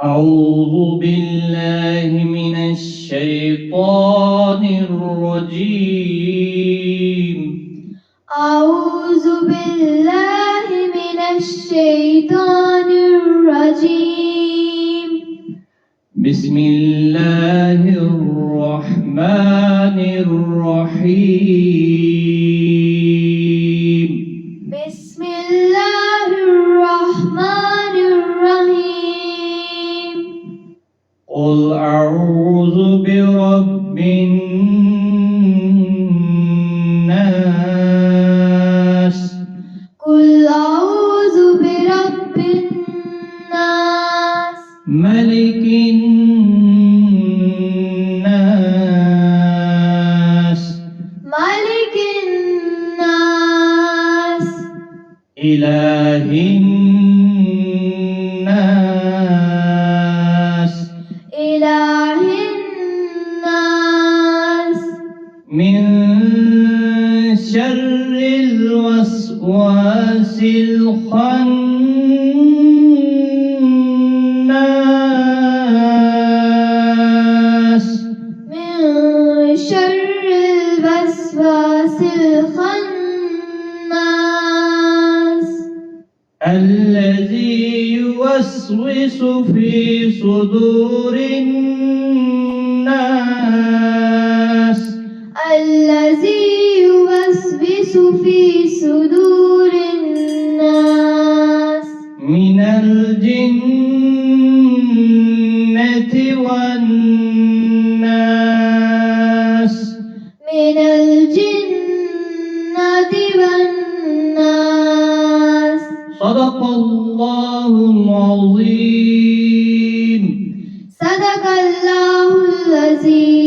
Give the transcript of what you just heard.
أعوذ بالله من الشيطان الرجيم. أعوذ بالله من الشيطان الرجيم. بسم الله الرحمن الرحيم. بسم الله الرحمن الرحيم. قل أعوذ برب الناس. قل أعوذ برب الناس. ملك الناس. ملك الناس. إله الناس. إله الناس. من شر الوسواس الخناس. من شر الوسواس الخناس. الذي يوسوس في صدور الناس. الذي يوسوس في صدور الناس. من الجنة والناس. من الجنة والناس. صدق الله العظيم. صدق الله العظيم.